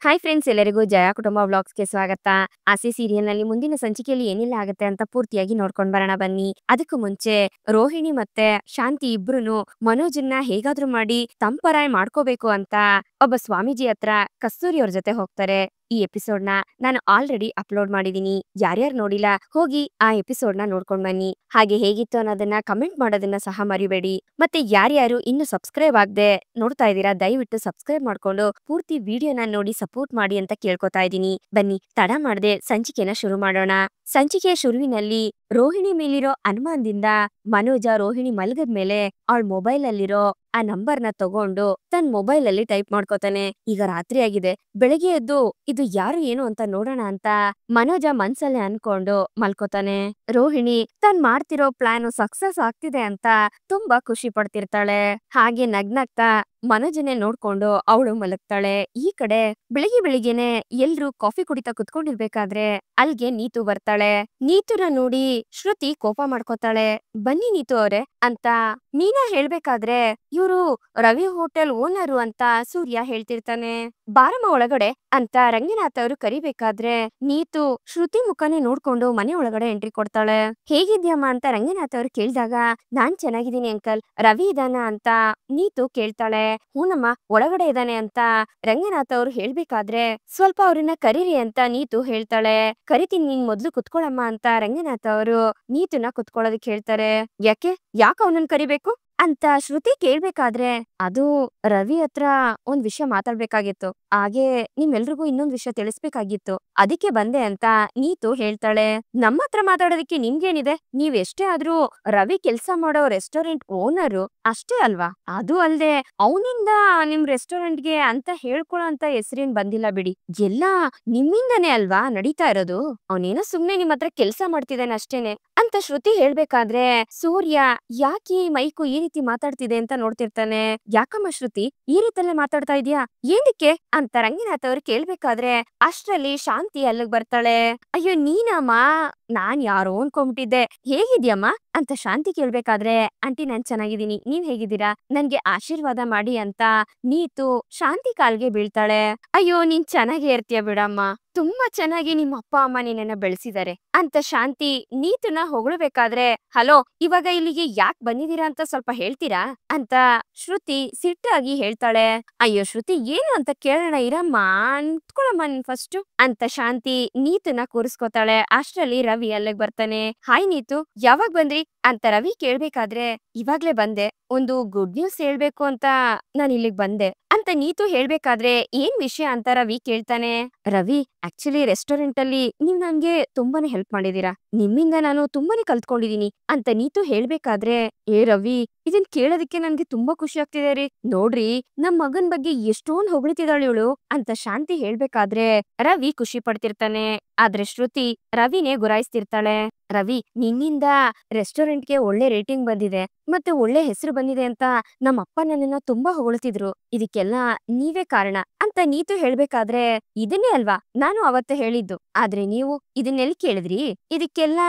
Hi friends, ಎಲ್ಲರಿಗೂ ಜಯ ಕುಟುಂಬ ವ್ಲಾಗ್ಸ್‌ಗೆ ಸ್ವಾಗತ. ಆಸೆ ಸೀರಿಯಲ್‌ನಲ್ಲಿ ಮುಂದಿನ ಸಂಚಿಕೆಯಲ್ಲಿ ಏನೆಲ್ಲ ಆಗುತ್ತೆ ಅಂತ ಪೂರ್ತಿಯಾಗಿ ನೋಡ್ಕೊಂಡು ಬರೋಣ ಬನ್ನಿ. ಅದಕ್ಕೂ ಮುಂಚೆ ರೋಹಿಣಿ ಮತ್ತೆ ಶಾಂತಿ ಇಬ್ರುನು ಮನೋಜನ್ನ ಹೇಗಾದ್ರೂ ಮಾಡಿ ತಂಪರಾಯ್ ಮಾಡ್ಕೋಬೇಕು ಅಂತ ಒಬ್ಬ ಸ್ವಾಮೀಜಿ ಹತ್ರ ಕಸ್ತೂರಿ ಅವ್ರ ಜೊತೆ ಹೋಗ್ತಾರೆ. ಈ ಎಪಿಸೋಡ್‌ನ ನಾನು ಆಲ್ರೆಡಿ ಅಪ್ಲೋಡ್ ಮಾಡಿದೀನಿ. ಯಾರ್ಯಾರು ನೋಡಿಲ್ಲ ಹೋಗಿ ಆ ಎಪಿಸೋಡ್‌ನ ನೋಡ್ಕೊಂಡ್ ಬನ್ನಿ. ಹಾಗೆ ಹೇಗಿತ್ತು ಅನ್ನೋದನ್ನ ಕಮೆಂಟ್ ಮಾಡೋದನ್ನ ಸಹ ಮರಿಬೇಡಿ. ಮತ್ತೆ ಯಾರ್ಯಾರು ಇನ್ನು ಸಬ್ಸ್ಕ್ರೈಬ್ ಆಗದೆ ನೋಡ್ತಾ ಇದ್ದೀರಾ, ದಯವಿಟ್ಟು ಸಬ್ಸ್ಕ್ರೈಬ್ ಮಾಡ್ಕೊಂಡು ಪೂರ್ತಿ ವಿಡಿಯೋನ ನೋಡಿ ಸಪೋರ್ಟ್ ಮಾಡಿ ಅಂತ ಕೇಳ್ಕೊತಾ ಇದ್ದೀನಿ. ಬನ್ನಿ ತಡ ಮಾಡದೆ ಸಂಚಿಕೆನ ಶುರು ಮಾಡೋಣ. ಸಂಚಿಕೆಯ ಶುರುವಿನಲ್ಲಿ ರೋಹಿಣಿ ಮೇಲಿರೋ ಅನುಮಾನದಿಂದ ಮನೋಜ ರೋಹಿಣಿ ಮಲಗದ ಮೇಲೆ ಅವಳ ಮೊಬೈಲ್ ಅಲ್ಲಿರೋ ಆ ನಂಬರ್ನ ತಗೊಂಡು ತನ್ನ ಮೊಬೈಲ್ ಅಲ್ಲಿ ಟೈಪ್ ಮಾಡ್ಕೋತಾನೆ. ಈಗ ರಾತ್ರಿ ಆಗಿದೆ, ಬೆಳಗ್ಗೆ ಎದ್ದು ಇದು ಯಾರು ಏನು ಅಂತ ನೋಡೋಣ ಅಂತ ಮನೋಜ ಮನ್ಸಲ್ಲೇ ಅನ್ಕೊಂಡು ಮಲ್ಕೋತಾನೆ. ರೋಹಿಣಿ ತಾನ್ ಮಾಡ್ತಿರೋ ಪ್ಲಾನ್ ಸಕ್ಸಸ್ ಆಗ್ತಿದೆ ಅಂತ ತುಂಬಾ ಖುಷಿ ಪಡ್ತಿರ್ತಾಳೆ. ಹಾಗೆ ನಗ್ನಗ್ತಾ ಮನೋಜನೆ ನೋಡ್ಕೊಂಡು ಅವಳು ಮಲಗ್ತಾಳೆ. ಈ ಕಡೆ ಬೆಳಿಗ್ಗೆನೆ ಎಲ್ರು ಕಾಫಿ ಕುಡಿತಾ ಕುತ್ಕೊಂಡಿರ್ಬೇಕಾದ್ರೆ ಅಲ್ಗೆ ನೀತು ಬರ್ತಾಳೆ. ನೀತುನ ನೋಡಿ ಶ್ರುತಿ ಕೋಪ ಮಾಡ್ಕೋತಾಳೆ. ಬನ್ನಿ ನೀತು ಅವ್ರೆ ಅಂತ ಮೀನಾ ಹೇಳ್ಬೇಕಾದ್ರೆ ಇವ್ರು ರವಿ ಹೋಟೆಲ್ ಓನರು ಅಂತ ಸೂರ್ಯ ಹೇಳ್ತಿರ್ತಾನೆ. ಬಾರಮ್ಮ ಒಳಗಡೆ ಅಂತ ರಂಗನಾಥ್ ಅವರು ಕರಿಬೇಕಾದ್ರೆ ನೀತು ಶ್ರುತಿ ಮುಖನೇ ನೋಡ್ಕೊಂಡು ಮನೆ ಒಳಗಡೆ ಎಂಟ್ರಿ ಕೊಡ್ತಾಳೆ. ಹೇಗಿದ್ಯಮ್ಮ ಅಂತ ರಂಗನಾಥ್ ಅವರು ಕೇಳಿದಾಗ ನಾನ್ ಚೆನ್ನಾಗಿದ್ದೀನಿ ಅಂಕಲ್, ರವಿ ಇದಾನ ಅಂತ ನೀತು ಕೇಳ್ತಾಳೆ. ಹೂನಮ್ಮ ಒಳಗಡೆ ಇದ್ದಾನೆ ಅಂತ ರಂಗನಾಥ್ ಅವರು ಹೇಳ್ಬೇಕಾದ್ರೆ ಸ್ವಲ್ಪ ಅವ್ರನ್ನ ಕರೀರಿ ಅಂತ ನೀತು ಹೇಳ್ತಾಳೆ. ಕರಿತೀನಿ, ನೀನ್ ಮೊದ್ಲು ಕುತ್ಕೊಳಮ್ಮ ಅಂತ ರಂಗನಾಥ್ ಅವರು ನೀತುನ ಕುತ್ಕೊಳ್ಳೋದಕ್ಕೆ ಹೇಳ್ತಾರೆ. ಯಾಕ ಅವನನ್ನ ಕರಿಬೇಕು ಅಂತ ಶ್ರುತಿ ಕೇಳ್ಬೇಕಾದ್ರೆ ಅದು ರವಿ ಹತ್ರ ಒಂದ್ ವಿಷಯ ಮಾತಾಡ್ಬೇಕಾಗಿತ್ತು, ಹಾಗೆ ನಿಮ್ಮೆಲ್ರಿಗೂ ಇನ್ನೊಂದ್ ವಿಷಯ ತಿಳಿಸ್ಬೇಕಾಗಿತ್ತು, ಅದಕ್ಕೆ ಬಂದೆ ಅಂತ ನೀತು ಹೇಳ್ತಾಳೆ. ನಮ್ಮ ಹತ್ರ ಮಾತಾಡೋದಕ್ಕೆ ನಿಮ್ಗೇನಿದೆ, ನೀವ್ ಎಷ್ಟೇ ಆದ್ರೂ ರವಿ ಕೆಲ್ಸ ಮಾಡೋ ರೆಸ್ಟೋರೆಂಟ್ ಓನರು ಅಷ್ಟೇ ಅಲ್ವಾ? ಅದು ಅಲ್ದೆ ಅವನಿಂದ ನಿಮ್ ರೆಸ್ಟೋರೆಂಟ್ಗೆ ಅಂತ ಹೇಳ್ಕೊಳ್ಳೋ ಅಂತ ಹೆಸರೇನ್ ಬಂದಿಲ್ಲ ಬಿಡಿ, ಎಲ್ಲ ನಿಮ್ಮಿಂದನೇ ಅಲ್ವಾ ನಡೀತಾ ಇರೋದು. ಅವನೇನೋ ಸುಮ್ನೆ ನಿಮ್ ಹತ್ರ ಕೆಲ್ಸ ಮಾಡ್ತಿದ್ದಾನೆ ಅಷ್ಟೇನೆ ಅಂತ ಶ್ರುತಿ ಹೇಳ್ಬೇಕಾದ್ರೆ ಸೂರ್ಯ ಯಾಕೆ ಮೈಕು ಈ ರೀತಿ ಮಾತಾಡ್ತಿದೆ ಅಂತ ನೋಡ್ತಿರ್ತಾನೆ. ಯಾಕಮ್ಮ ಶ್ರುತಿ ಈ ರೀತಿಯಲ್ಲೇ ಮಾತಾಡ್ತಾ ಇದೀಯಾ, ಏನಕ್ಕೆ ಅಂತ ರಂಗನಾಥ್ ಅವ್ರು ಕೇಳ್ಬೇಕಾದ್ರೆ ಅಷ್ಟ್ರಲ್ಲಿ ಶಾಂತಿ ಅಲ್ಲಿಗ್ ಬರ್ತಾಳೆ. ಅಯ್ಯೋ ನೀನಮ್ಮ, ನಾನ್ ಯಾರೋ ಅನ್ಕೊಂಡ್ಬಿಟ್ಟಿದ್ದೆ, ಹೇಗಿದ್ಯಮ್ಮ ಅಂತ ಶಾಂತಿ ಕೇಳ್ಬೇಕಾದ್ರೆ ಆಂಟಿ ನಾನ್ ಚೆನ್ನಾಗಿದ್ದೀನಿ, ನೀವ್ ಹೇಗಿದ್ದೀರಾ, ನನ್ಗೆ ಆಶೀರ್ವಾದ ಮಾಡಿ ಅಂತ ನೀತು ಶಾಂತಿ ಕಾಲ್ಗೆ ಬೀಳ್ತಾಳೆ. ಅಯ್ಯೋ ನೀನ್ ಚೆನ್ನಾಗೇ ಇರ್ತೀಯ ಬಿಡಮ್ಮ, ತುಂಬಾ ಚೆನ್ನಾಗಿ ನಿಮ್ಮ ಅಪ್ಪ ಅಮ್ಮ ನಿನ್ನ ಬೆಳೆಸಿದ್ದಾರೆ ಅಂತ ಶಾಂತಿ ನೀತುನ ಹೊಗಳ್ಬೇಕಾದ್ರೆ ಹಲೋ ಇವಾಗ ಇಲ್ಲಿಗೆ ಯಾಕೆ ಬಂದಿದ್ದೀರಾ ಅಂತ ಸ್ವಲ್ಪ ಹೇಳ್ತೀರಾ ಅಂತ ಶ್ರುತಿ ಸಿಟ್ಟಾಗಿ ಹೇಳ್ತಾಳೆ. ಅಯ್ಯೋ ಶ್ರುತಿ ಏನು ಅಂತ ಕೇಳೋಣ ಇರಮ್ಮ, ನಿಂತ್ಕೊಳಮ್ಮ ನೀನ್ ಫಸ್ಟ್ ಅಂತ ಶಾಂತಿ ನೀತುನ ಕೂರಿಸ್ಕೊತಾಳೆ. ಅಷ್ಟ್ರಲ್ಲಿ ರವಿ ಅಲ್ಲಿಗೆ ಬರ್ತಾನೆ. ಹಾಯ್ ನೀತು, ಯಾವಾಗ ಬಂದ್ರಿ ಅಂತ ರವಿ ಕೇಳ್ಬೇಕಾದ್ರೆ ಇವಾಗ್ಲೇ ಬಂದೆ, ಒಂದು ಗುಡ್ ನ್ಯೂಸ್ ಹೇಳ್ಬೇಕು ಅಂತ ನಾನ್ ಇಲ್ಲಿಗ್ ಬಂದೆ ಅಂತ ನೀತು ಹೇಳ್ಬೇಕಾದ್ರೆ ಏನ್ ವಿಷಯ ಅಂತ ರವಿ ಕೇಳ್ತಾನೆ. ರವಿ ಆಕ್ಚುಲಿ ರೆಸ್ಟೋರೆಂಟ್ ಅಲ್ಲಿ ನೀವ್ ನನ್ಗೆ ತುಂಬಾನೇ ಹೆಲ್ಪ್ ಮಾಡಿದೀರಾ, ನಿಮ್ಮಿಂದ ನಾನು ತುಂಬಾನೇ ಕಲ್ತ್ಕೊಂಡಿದೀನಿ ಅಂತ ನೀತು ಹೇಳ್ಬೇಕಾದ್ರೆ ಏ ರವಿ ಇದನ್ ಕೇಳೋದಕ್ಕೆ ನನ್ಗೆ ತುಂಬಾ ಖುಷಿ ಆಗ್ತಿದೆ ರೀ, ನೋಡ್ರಿ ನಮ್ ಮಗನ್ ಬಗ್ಗೆ ಎಷ್ಟೊಂದ್ ಹೊಗಳ್ತಿದಾಳೆ ಇವಳು ಅಂತ ಶಾಂತಿ ಹೇಳ್ಬೇಕಾದ್ರೆ ರವಿ ಖುಷಿ ಪಡ್ತಿರ್ತಾನೆ. ಆದ್ರೆ ಶ್ರುತಿ ರವಿನೇ ಗುರಾಯಿಸ್ತಿರ್ತಾಳೆ. ರವಿ ನಿನ್ನಿಂದ ರೆಸ್ಟೋರೆಂಟ್ಗೆ ಒಳ್ಳೆ ರೇಟಿಂಗ್ ಬಂದಿದೆ ಮತ್ತೆ ಒಳ್ಳೆ ಹೆಸರು ಬಂದಿದೆ ಅಂತ ನಮ್ಮ ಅಪ್ಪ ನನ್ನನ್ನ ತುಂಬಾ ಹೊಗಳ್ತಿದ್ರು, ಇದಕ್ಕೆಲ್ಲ ನೀವೇ ಕಾರಣ ಅಂತ ನೀತು ಹೇಳ್ಬೇಕಾದ್ರೆ ಇದನ್ನೇ ಅಲ್ವಾ ನಾನು ಅವತ್ತು ಹೇಳಿದ್ದು, ಆದ್ರೆ ನೀವು ಇದನ್ನೆಲ್ಲಿ ಕೇಳಿದ್ರಿ, ಇದಕ್ಕೆಲ್ಲ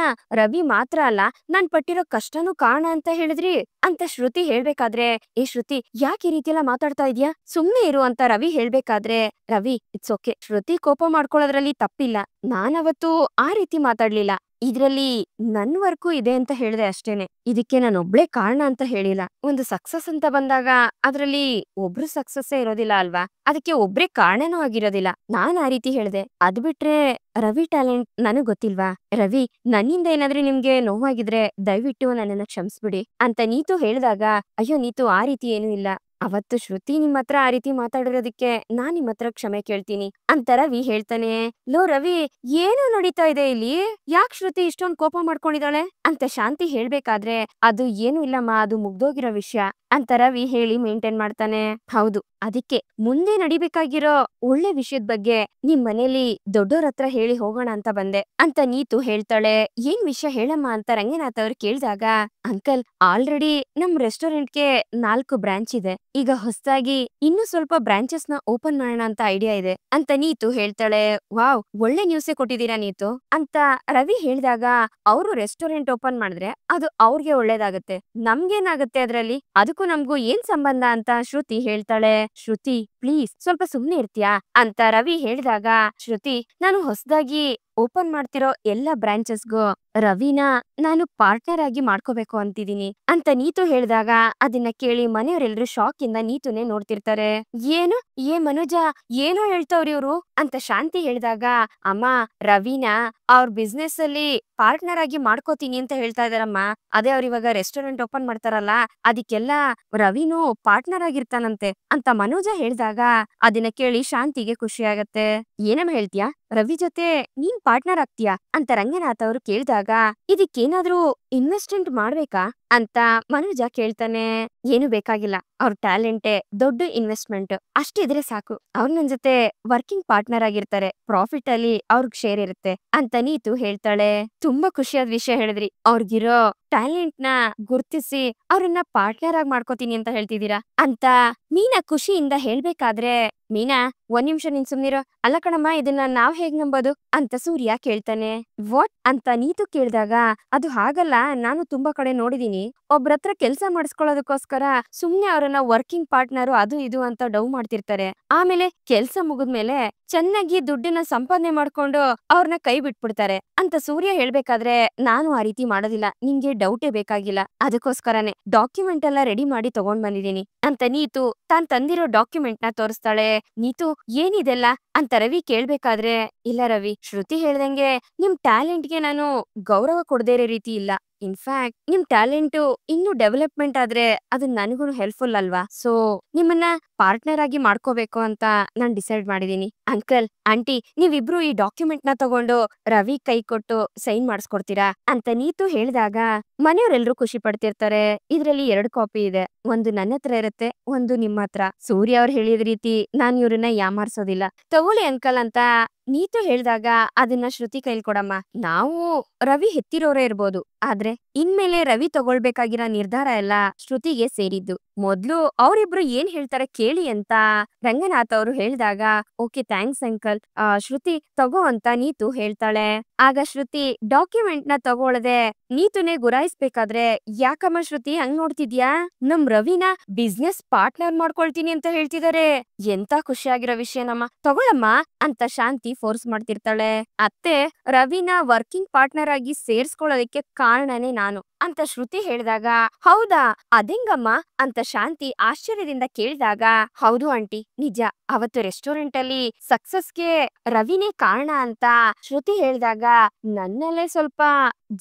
ರವಿ ಮಾತ್ರ ಅಲ್ಲ ನಾನ್ ಪಟ್ಟಿರೋ ಕಷ್ಟನೂ ಕಾರಣ ಅಂತ ಹೇಳಿದ್ರಿ ಅಂತ ಶ್ರುತಿ ಹೇಳ್ಬೇಕಾದ್ರೆ ಏ ಶ್ರುತಿ ಯಾಕೆ ಈ ರೀತಿ ಎಲ್ಲ ಮಾತಾಡ್ತಾ ಇದ್ಯಾ, ಸುಮ್ನೆ ಇರು ಅಂತ ರವಿ ಹೇಳ್ಬೇಕಾದ್ರೆ ರವಿ ಇಟ್ಸ್ ಓಕೆ, ಶ್ರುತಿ ಕೋಪ ಮಾಡ್ಕೊಳ್ಳೋದ್ರಲ್ಲಿ ತಪ್ಪಿಲ್ಲ, ನಾನವತ್ತು ಆ ರೀತಿ ಮಾತಾಡ್ಲಿಲ್ಲ, ಇದ್ರಲ್ಲಿ ನನ್ ವರ್ಕು ಇದೆ ಅಂತ ಹೇಳ್ದೆ ಅಷ್ಟೇನೆ, ಇದಕ್ಕೆ ನಾನು ಒಬ್ಳೆ ಕಾರಣ ಅಂತ ಹೇಳಿಲ್ಲ. ಒಂದು ಸಕ್ಸಸ್ ಅಂತ ಬಂದಾಗ ಅದ್ರಲ್ಲಿ ಒಬ್ರು ಸಕ್ಸಸ್ ಇರೋದಿಲ್ಲ ಅಲ್ವಾ, ಅದಕ್ಕೆ ಒಬ್ರೇ ಕಾರಣನೂ ಆಗಿರೋದಿಲ್ಲ, ನಾನ್ ಆ ರೀತಿ ಹೇಳ್ದೆ. ಅದ್ ಬಿಟ್ರೆ ರವಿ ಟ್ಯಾಲೆಂಟ್ ನನಗ್ ಗೊತ್ತಿಲ್ವಾ, ರವಿ ನನ್ನಿಂದ ಏನಾದ್ರೂ ನಿಮ್ಗೆ ನೋವಾಗಿದ್ರೆ ದಯವಿಟ್ಟು ನನ್ನನ್ನ ಕ್ಷಮಿಸ್ಬಿಡಿ ಅಂತ ನೀತು ಹೇಳಿದಾಗ ಅಯ್ಯೋ ನೀತು ಆ ರೀತಿ ಏನೂ ಇಲ್ಲ, ಅವತ್ತು ಶ್ರುತಿ ನಿಮ್ ಹತ್ರ ಆ ರೀತಿ ಮಾತಾಡಿರೋದಕ್ಕೆ ನಾನ್ ನಿಮ್ ಹತ್ರ ಕ್ಷಮೆ ಕೇಳ್ತೀನಿ ಅಂತ ರವಿ ಹೇಳ್ತಾನೆ. ಲೋ ರವಿ ಏನು ನಡೀತಾ ಇದೆ ಇಲ್ಲಿ, ಯಾಕೆ ಶ್ರುತಿ ಇಷ್ಟೊಂದು ಕೋಪ ಮಾಡ್ಕೊಂಡಿದ್ದಾಳೆ ಅಂತ ಶಾಂತಿ ಹೇಳ್ಬೇಕಾದ್ರೆ ಅದು ಏನು ಇಲ್ಲಮ್ಮ, ಅದು ಮುಗ್ದೋಗಿರೋ ವಿಷಯ ಅಂತ ರವಿ ಹೇಳಿ ಮೇಂಟೈನ್ ಮಾಡ್ತಾನೆ. ಹೌದು, ಅದಕ್ಕೆ ಮುಂದೆ ನಡಿಬೇಕಾಗಿರೋ ಒಳ್ಳೆ ವಿಷಯದ ಬಗ್ಗೆ ನಿಮ್ ಮನೇಲಿ ದೊಡ್ಡೋರ್ ಹತ್ರ ಹೇಳಿ ಹೋಗೋಣ ಅಂತ ಬಂದೆ ಅಂತ ನೀತು ಹೇಳ್ತಾಳೆ. ಏನ್ ವಿಷಯ ಹೇಳಮ್ಮ ಅಂತ ರಂಗನಾಥ್ ಅವ್ರು ಕೇಳಿದಾಗ ಅಂಕಲ್ ಆಲ್ರೆಡಿ ನಮ್ ರೆಸ್ಟೋರೆಂಟ್ಗೆ 4 ಬ್ರಾಂಚ್ ಇದೆ, ಈಗ ಹೊಸದಾಗಿ ಇನ್ನು ಸ್ವಲ್ಪ ಬ್ರಾಂಚಸ್ ನ ಓಪನ್ ಮಾಡೋಣ ಅಂತ ಐಡಿಯಾ ಇದೆ ಅಂತ ನೀತು ಹೇಳ್ತಾಳೆ. ವಾವ್ ಒಳ್ಳೆ ನ್ಯೂಸೇ ಕೊಟ್ಟಿದ್ದೀರಾ ನೀತು ಅಂತ ರವಿ ಹೇಳಿದಾಗ ಅವರು ರೆಸ್ಟೋರೆಂಟ್ ಓಪನ್ ಮಾಡಿದ್ರೆ ಅದು ಅವ್ರಿಗೆ ಒಳ್ಳೇದಾಗತ್ತೆ, ನಮ್ಗೇನಾಗತ್ತೆ ಅದ್ರಲ್ಲಿ, ಅದಕ್ಕೂ ನಮ್ಗೂ ಏನ್ ಸಂಬಂಧ ಅಂತ ಶ್ರುತಿ ಹೇಳ್ತಾಳೆ. ಶ್ರುತಿ ಪ್ಲೀಸ್ ಸ್ವಲ್ಪ ಸುಮ್ನೆ ಇರ್ತೀಯಾ ಅಂತ ರವಿ ಹೇಳಿದಾಗ ಶ್ರುತಿ ನಾನು ಹೊಸದಾಗಿ ಓಪನ್ ಮಾಡ್ತಿರೋ ಎಲ್ಲಾ ಬ್ರಾಂಚಸ್ಗೂ ರವಿನ ನಾನು ಪಾರ್ಟ್ನರ್ ಆಗಿ ಮಾಡ್ಕೋಬೇಕು ಅಂತಿದೀನಿ ಅಂತ ನೀತು ಹೇಳಿದಾಗ ಅದನ್ನ ಕೇಳಿ ಮನೆಯವರೆಲ್ಲರೂ ಶಾಕ್ ಇಂದ ನೀತುನೇ ನೋಡ್ತಿರ್ತಾರೆ. ಏನು ಮನುಜ ಏನೋ ಹೇಳ್ತಾವ್ರಿ ಇವ್ರು ಅಂತ ಶಾಂತಿ ಹೇಳಿದಾಗ ಅಮ್ಮ ರವಿನ ಅವ್ರ ಬಿಸ್ನೆಸ್ ಅಲ್ಲಿ ಪಾರ್ಟ್ನರ್ ಆಗಿ ಮಾಡ್ಕೋತೀನಿ ಅಂತ ಹೇಳ್ತಾ ಇದಾರಮ್ಮ. ಅದೇ ಅವ್ರ ಇವಾಗ ರೆಸ್ಟೋರೆಂಟ್ ಓಪನ್ ಮಾಡ್ತಾರಲ್ಲ ಅದಕ್ಕೆಲ್ಲ ರವಿನು ಪಾರ್ಟ್ನರ್ ಆಗಿರ್ತಾನಂತೆ ಅಂತ ಮನೋಜ ಹೇಳಿದಾಗ ಅದನ್ನ ಕೇಳಿ ಶಾಂತಿಗೆ ಖುಷಿ ಆಗತ್ತೆ. ಏನಮ್ಮ ಹೇಳ್ತೀಯಾ ರವಿ ಜೊತೆ ನೀನ್ ಪಾರ್ಟ್ನರ್ ಆಗ್ತೀಯಾ ಅಂತ ರಂಗನಾಥ್ ಅವರು ಕೇಳಿದಾಗ ಇದಕ್ಕೇನಾದ್ರೂ ಇನ್ವೆಸ್ಟ್ಮೆಂಟ್ ಮಾಡ್ಬೇಕಾ ಅಂತ ಮನೋಜ ಕೇಳ್ತಾನೆ. ಏನು ಬೇಕಾಗಿಲ್ಲ, ಅವ್ರ ಟ್ಯಾಲೆಂಟೇ ದೊಡ್ಡ ಇನ್ವೆಸ್ಟ್ಮೆಂಟ್, ಅಷ್ಟಿದ್ರೆ ಸಾಕು. ಅವ್ರ ನನ್ ಜೊತೆ ವರ್ಕಿಂಗ್ ಪಾರ್ಟ್ನರ್ ಆಗಿರ್ತಾರೆ, ಪ್ರಾಫಿಟ್ ಅಲ್ಲಿ ಅವ್ರಿಗೆ ಶೇರ್ ಇರುತ್ತೆ ಅಂತ ನೀತು ಹೇಳ್ತಾಳೆ. ತುಂಬಾ ಖುಷಿಯಾದ ವಿಷಯ ಹೇಳಿದ್ರಿ. ಅವ್ರಿಗಿರೋ ಟ್ಯಾಲೆಂಟ್ ನ ಗುರ್ತಿಸಿ ಅವ್ರನ್ನ ಪಾರ್ಟ್ನರ್ ಆಗಿ ಮಾಡ್ಕೋತೀನಿ ಅಂತ ಹೇಳ್ತಿದೀರಾ ಅಂತ ಮೀನಾ ಖುಷಿಯಿಂದ ಹೇಳ್ಬೇಕಾದ್ರೆ ಮೀನಾ ಒಂದ್ ನಿಮಿಷ ನಿನ್ ಸುಮ್ನಿರೋ. ಅಲ್ಲ ಕಣಮ್ಮ ಇದನ್ನ ನಾವ್ ಹೇಗ್ ನಂಬೋದು ಅಂತ ಸೂರ್ಯ ಕೇಳ್ತಾನೆ. ವಾಟ್ ಅಂತ ನೀತು ಕೇಳಿದಾಗ ಅದು ಹಾಗಲ್ಲ, ನಾನು ತುಂಬಾ ಕಡೆ ನೋಡಿದೀನಿ ಒಬ್ರತ್ರ ಕೆಲ್ಸ ಮಾಡಿಸ್ಕೊಳ್ಳೋದಕ್ಕೋಸ್ಕರ ಸುಮ್ನೆ ಅವ್ರನ್ನ ವರ್ಕಿಂಗ್ ಪಾರ್ಟ್ನರ್ ಅದು ಇದು ಅಂತ ಡವ್ ಮಾಡ್ತಿರ್ತಾರೆ. ಆಮೇಲೆ ಕೆಲ್ಸ ಮುಗಿದ್ಮೇಲೆ ಚೆನ್ನಾಗಿ ದುಡ್ಡನ್ನ ಸಂಪಾದನೆ ಮಾಡ್ಕೊಂಡು ಅವ್ರನ್ನ ಕೈ ಬಿಟ್ಬಿಡ್ತಾರೆ ಅಂತ ಸೂರ್ಯ ಹೇಳ್ಬೇಕಾದ್ರೆ ನಾನು ಆ ರೀತಿ ಮಾಡೋದಿಲ್ಲ, ನಿಂಗೆ ಡೌಟೇ ಬೇಕಾಗಿಲ್ಲ, ಅದಕ್ಕೋಸ್ಕರನೇ ಡಾಕ್ಯುಮೆಂಟ್ ಎಲ್ಲ ರೆಡಿ ಮಾಡಿ ತಗೊಂಡ್ ಬಂದಿದೀನಿ ಅಂತ ನೀತು ತಾನ್ ತಂದಿರೋ ಡಾಕ್ಯುಮೆಂಟ್ ನ ತೋರಿಸ್ತಾಳೆ. ನೀತು ಏನಿದೆಲ್ಲ ಅಂತ ರವಿ ಕೇಳ್ಬೇಕಾದ್ರೆ ಇಲ್ಲ ರವಿ, ಶ್ರುತಿ ಹೇಳ್ದಂಗೆ ನಿಮ್ ಟ್ಯಾಲೆಂಟ್ಗೆ ನಾನು ಗೌರವ ಕೊಡದೇ ಇರೋ ರೀತಿ ಇಲ್ಲ. ಇನ್ಫ್ಯಾಕ್ಟ್ ನಿಮ್ ಟ್ಯಾಲೆಂಟ್ ಇನ್ನೂ ಡೆವಲಪ್ಮೆಂಟ್ ಆದ್ರೆ ಅದು ನನಗೂ ಹೆಲ್ಪ್ಫುಲ್ ಅಲ್ವಾ. ಸೊ ನಿಮ್ಮನ್ನ ಪಾರ್ಟ್ನರ್ ಆಗಿ ಮಾಡ್ಕೋಬೇಕು ಅಂತ ನಾನ್ ಡಿಸೈಡ್ ಮಾಡಿದೀನಿ. ಅಂಕಲ್ ಆಂಟಿ ನೀವಿಬ್ರು ಈ ಡಾಕ್ಯುಮೆಂಟ್ ನ ತಗೊಂಡು ರವಿ ಕೈ ಕೊಟ್ಟು ಸೈನ್ ಮಾಡಿಸ್ಕೊಡ್ತೀರಾ ಅಂತ ನೀತು ಹೇಳಿದಾಗ ಮನೆಯವರೆಲ್ಲರೂ ಖುಷಿ ಪಡ್ತಿರ್ತಾರೆ. ಇದ್ರಲ್ಲಿ 2 ಕಾಪಿ ಇದೆ, ಒಂದು ನನ್ನ ಹತ್ರ ಇರುತ್ತೆ, ಒಂದು ನಿಮ್ಮ ಹತ್ರ. ಸೂರ್ಯ ಅವ್ರು ಹೇಳಿದ ರೀತಿ ನಾನ್ ಇವ್ರನ್ನ ಯಾಮಾರ್ಸೋದಿಲ್ಲ, ತಗೊಳ್ಳಿ ಅಂಕಲ್ ಅಂತ ನೀತು ಹೇಳಿದಾಗ ಅದನ್ನ ಶ್ರುತಿ ಕೈಲಿ ಕೊಡಮ್ಮ. ನಾವು ರವಿ ಹೆತ್ತಿರೋರೇ ಇರ್ಬೋದು, ಆದ್ರೆ ಇನ್ಮೇಲೆ ರವಿ ತಗೊಳ್ಬೇಕಾಗಿರೋ ನಿರ್ಧಾರ ಎಲ್ಲ ಶ್ರುತಿಗೆ ಸೇರಿದ್ದು. ಮೊದ್ಲು ಅವ್ರಿಬ್ರು ಏನ್ ಹೇಳ್ತಾರೆ ಕೇಳಿ ಅಂತ ರಂಗನಾಥ್ ಅವರು ಹೇಳಿದಾಗ ಓಕೆ ಥ್ಯಾಂಕ್ಸ್ ಅಂಕಲ್, ಶ್ರುತಿ ತಗೋ ಅಂತ ನೀತು ಹೇಳ್ತಾಳೆ. ಆಗ ಶ್ರುತಿ ಡಾಕ್ಯುಮೆಂಟ್ ನ ತಗೊಳದೆ ನೀತುನೇ ಗುರಾಯಿಸ್ಬೇಕಾದ್ರೆ ಯಾಕಮ್ಮ ಶ್ರುತಿ ಹಂಗ್ ನೋಡ್ತಿದ್ಯಾ, ನಮ್ ರವಿನ ಬಿಸ್ನೆಸ್ ಪಾರ್ಟ್ನರ್ ಮಾಡ್ಕೊಳ್ತೀನಿ ಅಂತ ಹೇಳ್ತಿದಾರೆ, ಎಂತ ಖುಷಿಯಾಗಿರೋ ವಿಷಯನಮ್ಮ, ತಗೊಳಮ್ಮ ಅಂತ ಶಾಂತಿ ಫೋರ್ಸ್ ಮಾಡ್ತಿರ್ತಾಳೆ. ಅತ್ತೆ ರವಿನ ವರ್ಕಿಂಗ್ ಪಾರ್ಟ್ನರ್ ಆಗಿ ಸೇರ್ಸ್ಕೊಳ್ಳೋದಕ್ಕೆ ಕಾರಣನೇ ನಾನು ಅಂತ ಶ್ರುತಿ ಹೇಳಿದಾಗ ಹೌದಾ ಅದೆಂಗಮ್ಮ ಅಂತ ಶಾಂತಿ ಆಶ್ಚರ್ಯದಿಂದ ಕೇಳಿದಾಗ ಹೌದು ಆಂಟಿ ನಿಜ, ಅವತ್ತು ರೆಸ್ಟೋರೆಂಟ್ ಅಲ್ಲಿ ಸಕ್ಸಸ್ಗೆ ರವಿನೇ ಕಾರಣ ಅಂತ ಶ್ರುತಿ ಹೇಳಿದಾಗ ನನ್ನಲ್ಲೇ ಸ್ವಲ್ಪ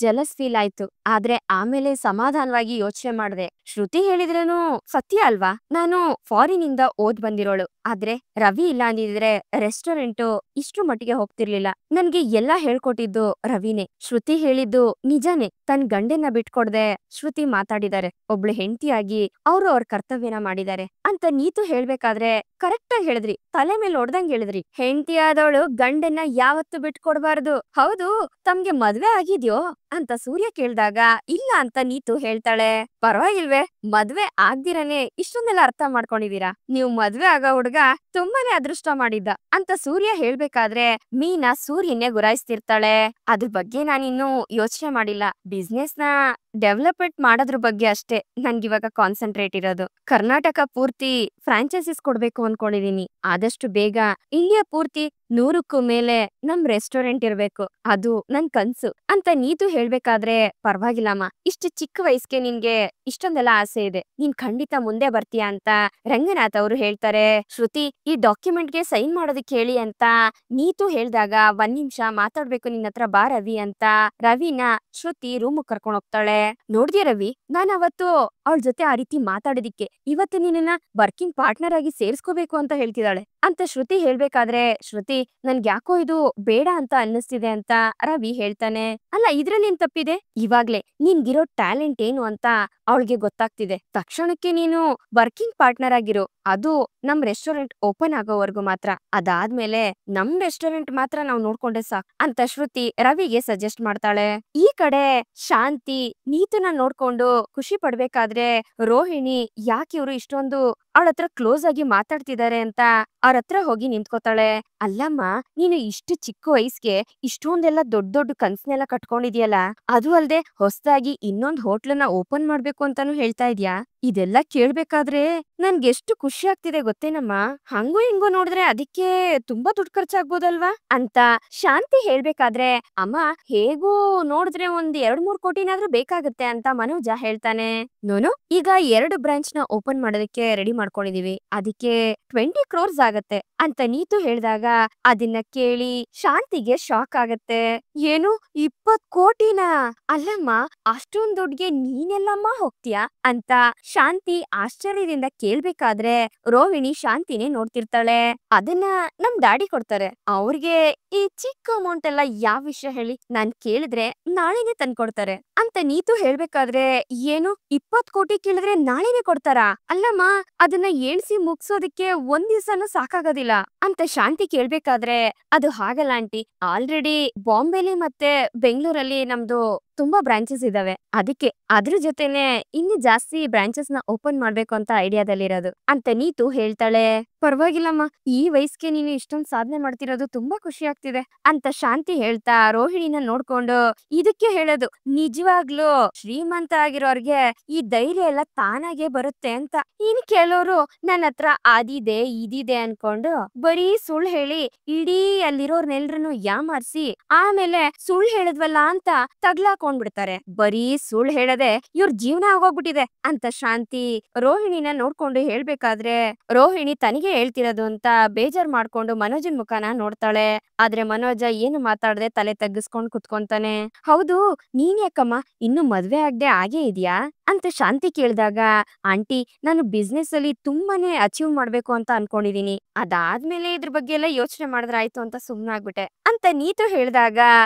ಜಲಸ್ ಫೀಲ್ ಆಯ್ತು. ಆದ್ರೆ ಆಮೇಲೆ ಸಮಾಧಾನವಾಗಿ ಯೋಚನೆ ಮಾಡ್ದೆ, ಶ್ರುತಿ ಹೇಳಿದ್ರೇನು ಸತ್ಯ ಅಲ್ವಾ, ನಾನು ಫಾರಿನ್ ಇಂದ ಓದ್ ಬಂದಿರೋಳು, ಆದ್ರೆ ರವಿ ಇಲ್ಲ ಅಂದಿದ್ರೆ ರೆಸ್ಟೋರೆಂಟ್ ಇಷ್ಟು ಮಟ್ಟಿಗೆ ಹೋಗ್ತಿರ್ಲಿಲ್ಲ. ನನ್ಗೆ ಎಲ್ಲಾ ಹೇಳ್ಕೊಟ್ಟಿದ್ದು ರವಿನೇ. ಶ್ರುತಿ ಹೇಳಿದ್ದು ನಿಜಾನೇ, ತನ್ ಗಂಡನ್ನ ಬಿಟ್ಕೊಡ್ದೆ ಶ್ರುತಿ ಮಾತಾಡಿದಾರೆ, ಒಬ್ಳು ಹೆಂಡತಿಯಾಗಿ ಅವ್ರು ಅವ್ರ ಕರ್ತವ್ಯನ ಮಾಡಿದಾರೆ ಅಂತ ನೀತು ಹೇಳ್ಬೇಕಾದ್ರೆ ಕರೆಕ್ಟ್ ಆಗಿ ಹೇಳಿದ್ರಿ, ತಲೆ ಮೇಲೆ ಹೊಡ್ದಂಗ್ ಹೇಳಿದ್ರಿ. ಹೆಂಡತಿ ಆದವಳು ಗಂಡನ್ನ ಯಾವತ್ತು ಬಿಟ್ಕೊಡ್ಬಾರ್ದು. ಹೌದು ತಮ್ಗೆ ಮದ್ವೆ ಆಗಿದ್ಯೋ ಅಂತ ಸೂರ್ಯ ಕೇಳ್ದಾಗ ಇಲ್ಲ ಅಂತ ನೀತು ಹೇಳ್ತಾಳೆ. ಪರವಾಗಿಲ್ವೇ, ಮದ್ವೆ ಆಗ್ದಿರನೆ ಇಷ್ಟೊಂದೆಲ್ಲ ಅರ್ಥ ಮಾಡ್ಕೊಂಡಿದೀರಾ, ನೀವು ಮದ್ವೆ ಆಗೋ ಹುಡ್ಗ ತುಂಬಾನೇ ಅದೃಷ್ಟ ಮಾಡಿದ್ದ ಅಂತ ಸೂರ್ಯ ಹೇಳ್ಬೇಕಾದ್ರೆ ಮೀನಾ ಸೂರ್ಯನ್ನೇ ಗುರಾಯಿಸ್ತಿರ್ತಾಳೆ. ಅದ್ರ ಬಗ್ಗೆ ನಾನಿನ್ನು ಯೋಚನೆ ಮಾಡಿಲ್ಲ, ಬಿಸ್ನೆಸ್ ನ ಡೆವಲಪ್ಮೆಂಟ್ ಮಾಡೋದ್ರ ಬಗ್ಗೆ ಅಷ್ಟೇ ನನ್ಗಿವಾಗ ಕಾನ್ಸಂಟ್ರೇಟ್ ಇರೋದು. ಕರ್ನಾಟಕ ಪೂರ್ತಿ ಫ್ರಾಂಚೈಸಿಸ್ ಕೊಡ್ಬೇಕು ಅನ್ಕೊಂಡಿದೀನಿ, ಆದಷ್ಟು ಬೇಗ ಇಂಡಿಯಾ ಪೂರ್ತಿ 100ಕ್ಕೂ ಮೇಲೆ ನಮ್ ರೆಸ್ಟೋರೆಂಟ್ ಇರ್ಬೇಕು, ಅದು ನನ್ ಕನ್ಸು ಅಂತ ನೀತು ಹೇಳ್ಬೇಕಾದ್ರೆ ಪರವಾಗಿಲ್ಲಮ್ಮ, ಇಷ್ಟು ಚಿಕ್ಕ ವಯಸ್ಸಿಗೆ ನಿನ್ಗೆ ಇಷ್ಟೊಂದೆಲ್ಲ ಆಸೆ ಇದೆ, ನೀನ್ ಖಂಡಿತ ಮುಂದೆ ಬರ್ತೀಯಾ ಅಂತ ರಂಗನಾಥ್ ಅವರು ಹೇಳ್ತಾರೆ. ಶ್ರುತಿ ಈ ಡಾಕ್ಯುಮೆಂಟ್ ಗೆ ಸೈನ್ ಮಾಡೋದಕ್ಕೆ ಹೇಳಿ ಅಂತ ನೀತು ಹೇಳ್ದಾಗ 1 ನಿಮಿಷ ಮಾತಾಡ್ಬೇಕು ನಿನ್ನ ಹತ್ರ, ಬಾ ರವಿ ಅಂತ ರವಿನ ಶ್ರುತಿ ರೂಮ್ ಕರ್ಕೊಂಡ್ ಹೋಗ್ತಾಳೆ. ನೋಡ್ದ್ಯಾ ರವಿ, ನಾನ್ ಅವತ್ತು ಅವಳ ಜೊತೆ ಆ ರೀತಿ ಮಾತಾಡೋದಿಕ್ಕೆ ಇವತ್ತು ನಿನ್ನ ವರ್ಕಿಂಗ್ ಪಾರ್ಟ್ನರ್ ಆಗಿ ಸೇರ್ಸ್ಕೋಬೇಕು ಅಂತ ಹೇಳ್ತಿದ್ದಾಳೆ ಅಂತ ಶ್ರುತಿ ಹೇಳ್ಬೇಕಾದ್ರೆ ಶ್ರುತಿ ನನ್ಗೆ ಯಾಕೋ ಇದು ಬೇಡ ಅಂತ ಅನ್ನಿಸ್ತಿದೆ ಅಂತ ರವಿ ಹೇಳ್ತಾನೆ. ಅಲ್ಲ ಇದ್ರಲ್ಲಿ ಏನ್ ತಪ್ಪಿದೆ, ಇವಾಗ್ಲೇ ನಿನ್ಗಿರೋ ಟ್ಯಾಲೆಂಟ್ ಏನು ಅಂತ ಅವಳಿಗೆ ಗೊತ್ತಾಗ್ತಿದೆ, ತಕ್ಷಣಕ್ಕೆ ನೀನು ವರ್ಕಿಂಗ್ ಪಾರ್ಟ್ನರ್ ಆಗಿರೋ, ಅದು ನಮ್ ರೆಸ್ಟೋರೆಂಟ್ ಓಪನ್ ಆಗೋವರೆಗೂ ಮಾತ್ರ, ಅದಾದ್ಮೇಲೆ ನಮ್ ರೆಸ್ಟೋರೆಂಟ್ ಮಾತ್ರ ನಾವ್ ನೋಡ್ಕೊಂಡೆ ಸಾಕ್ ಅಂತ ಶ್ರುತಿ ರವಿಗೆ ಸಜೆಸ್ಟ್ ಮಾಡ್ತಾಳೆ. ಈ ಕಡೆ ಶಾಂತಿ ನೀತುನ ನೋಡ್ಕೊಂಡು ಖುಷಿ ಪಡ್ಬೇಕಾದ್ರೆ ರೋಹಿಣಿ ಯಾಕೆ ಇವ್ರು ಇಷ್ಟೊಂದು ಅವಳ ಹತ್ರ ಕ್ಲೋಸ್ ಆಗಿ ಮಾತಾಡ್ತಿದ್ದಾರೆ ಅಂತ ಅವ್ರ ಹತ್ರ ಹೋಗಿ ನಿಂತ್ಕೋತಾಳೆ. ಅಲ್ಲಮ್ಮ, ನೀನು ಇಷ್ಟು ಚಿಕ್ಕ ವಯಸ್ಸಿಗೆ ಇಷ್ಟೊಂದೆಲ್ಲ ದೊಡ್ಡ ದೊಡ್ಡ ಕನ್ಸನ್ನೆಲ್ಲ ಕಟ್ಕೊಂಡಿದ್ಯಲ್ಲ, ಅದು ಅಲ್ದೆ ಹೊಸದಾಗಿ ಇನ್ನೊಂದ್ ಹೋಟ್ಲನ್ನ ಓಪನ್ ಮಾಡ್ಬೇಕು ಅಂತಾನು ಹೇಳ್ತಾ ಇದ್ಯಾ. ಇದೆಲ್ಲ ಕೇಳ್ಬೇಕಾದ್ರೆ ನನ್ಗೆಷ್ಟು ಖುಷಿ ಆಗ್ತಿದೆ ಗೊತ್ತೇನಮ್ಮ. ಹಂಗೂ ಹಿಂಗೂ ನೋಡಿದ್ರೆ ಅದಕ್ಕೆ ತುಂಬಾ ದುಡ್ಡು ಖರ್ಚಾಗ್ಬೋದಲ್ವಾ ಅಂತ ಶಾಂತಿ ಹೇಳ್ಬೇಕಾದ್ರೆ, ಅಮ್ಮ ಹೇಗೂ ನೋಡಿದ್ರೆ ಒಂದ್ 2-3 ಕೋಟಿನಾದ್ರೂ ಬೇಕಾಗುತ್ತೆ ಅಂತ ಮನೋಜ ಹೇಳ್ತಾನೆ. ನೋನು ಈಗ 2 ಬ್ರಾಂಚ್ ನ ಓಪನ್ ಮಾಡೋದಕ್ಕೆ ರೆಡಿ ಮಾಡ್ಕೊಂಡಿದೀವಿ, ಅದಕ್ಕೆ 20 crores ಆಗತ್ತೆ ಅಂತ ನೀತು ಹೇಳ್ದಾಗ ಅದನ್ನ ಕೇಳಿ ಶಾಂತಿಗೆ ಶಾಕ್ ಆಗತ್ತೆ. ಏನು 20 ಕೋಟಿನ? ಅಲ್ಲಮ್ಮ, ಅಷ್ಟೊಂದ್ ದುಡ್ಗೆ ನೀನೆಲ್ಲಮ್ಮ ಹೋಗ್ತೀಯಾ ಅಂತ ಶಾಂತಿ ಆಶ್ಚರ್ಯದಿಂದ ಕೇಳ್ಬೇಕಾದ್ರೆ ರೋಹಿಣಿ ಶಾಂತಿನೇ ನೋಡ್ತಿರ್ತಾಳೆ. ಅದನ್ನ ನಮ್ ಡ್ಯಾಡಿ ಕೊಡ್ತಾರೆ, ಅವ್ರಿಗೆ ಈ ಚಿಕ್ಕ ಅಮೌಂಟ್ ಎಲ್ಲ ಯಾವ ವಿಷಯ ಹೇಳಿ, ನಾನ್ ಕೇಳಿದ್ರೆ ನಾಳೆನೆ ತಂದ್ಕೊಡ್ತಾರೆ ಅಂತ ನೀತು ಹೇಳ್ಬೇಕಾದ್ರೆ, ಏನು 20 ಕೋಟಿ ಕೇಳಿದ್ರೆ ನಾಳೆನೆ ಕೊಡ್ತಾರಾ? ಅಲ್ಲಮ್ಮ, ಅದನ್ನ ಎಣ್ಸಿ ಮುಗ್ಸೋದಕ್ಕೆ ಒಂದ್ ದಿವ್ಸನೂ ಸಾಕಾಗೋದಿಲ್ಲ ಅಂತ ಶಾಂತಿ ಕೇಳ್ಬೇಕಾದ್ರೆ, ಅದು ಹಾಗಲ್ಲ ಆಂಟಿ, ಆಲ್ರೆಡಿ ಬಾಂಬೆಲಿ ಮತ್ತೆ ಬೆಂಗಳೂರಲ್ಲಿ ನಮ್ದು ತುಂಬಾ ಬ್ರಾಂಚಸ್ ಇದಾವೆ, ಅದಕ್ಕೆ ಅದ್ರ ಜೊತೆನೆ ಇನ್ನು ಜಾಸ್ತಿ ಬ್ರಾಂಚಸ್ ನ ಓಪನ್ ಮಾಡ್ಬೇಕು ಅಂತ ಐಡಿಯಾದಲ್ಲಿರೋದು ಅಂತ ನೀತು ಹೇಳ್ತಾಳೆ. ಪರವಾಗಿಲ್ಲಮ್ಮ, ಈ ವಯಸ್ಸಿಗೆ ನೀನು ಇಷ್ಟೊಂದ್ ಸಾಧನೆ ಮಾಡ್ತಿರೋದು ತುಂಬಾ ಖುಷಿ ಆಗ್ತಿದೆ ಅಂತ ಶಾಂತಿ ಹೇಳ್ತಾ ರೋಹಿಣಿನ ನೋಡ್ಕೊಂಡು ಇದಕ್ಕೆ ಹೇಳೋದು, ನಿಜವಾಗ್ಲೂ ಶ್ರೀಮಂತ ಆಗಿರೋರ್ಗೆ ಈ ಧೈರ್ಯ ಎಲ್ಲ ತಾನಾಗೆ ಬರುತ್ತೆ ಅಂತ. ಇನ್ ಕೆಲವರು ನನ್ನ ಹತ್ರ ಅದಿದೆ ಇದಿದೆ ಅನ್ಕೊಂಡು ಬರೀ ಸುಳ್ಳು ಹೇಳಿ ಇಡೀ ಅಲ್ಲಿರೋರ್ನೆಲ್ರನ್ನು ಯಾಮಾರ್ಸಿ ಆಮೇಲೆ ಸುಳ್ಳು ಹೇಳಿದ್ವಲ್ಲ ಅಂತ ತಗ್ಲಾಕೊಂಡ್ಬಿಡ್ತಾರೆ. ಬರೀ ಸುಳ್ಳು ಹೇಳದೆ ಇವ್ರ ಜೀವನ ಆಗೋಗ್ಬಿಟ್ಟಿದೆ ಅಂತ ಶಾಂತಿ ರೋಹಿಣಿನ ನೋಡ್ಕೊಂಡು ಹೇಳ್ಬೇಕಾದ್ರೆ, ರೋಹಿಣಿ ತನಿಗೆ ಹೇಳ್ತಿರೋದು ಅಂತ ಬೇಜಾರ್ ಮಾಡ್ಕೊಂಡು ಮನೋಜನ್ ಮುಖನ ನೋಡ್ತಾಳೆ. ಆದ್ರೆ ಮನೋಜ ಏನು ಮಾತಾಡದೆ ತಲೆ ತಗ್ಗಿಸ್ಕೊಂಡ್ ಕುತ್ಕೊಂತಾನೆ. ಹೌದು, ನೀನ್ ಯಾಕಮ್ಮ ಇನ್ನು ಮದ್ವೆ ಆಗದೆ ಹಾಗೆ ಇದ್ಯಾ ಅಂತ ಶಾಂತಿ ಕೇಳಿದಾಗ, ಆಂಟಿ ನಾನು ಬಿಸ್ನೆಸ್ ಅಲ್ಲಿ ತುಂಬಾನೇ ಅಚೀವ್ ಮಾಡ್ಬೇಕು ಅಂತ ಅನ್ಕೊಂಡಿದೀನಿ, ಅದಾದ್ಮೇಲೆ ಇದ್ರ ಬಗ್ಗೆ ಎಲ್ಲ ಯೋಚನೆ ಮಾಡಿದ್ರೆ ಆಯ್ತು ಅಂತ ಸುಮ್ನಾಗ್ಬಿಟ್ಟೆ ಅಂತ ನೀತು ಹೇಳಿದಾಗ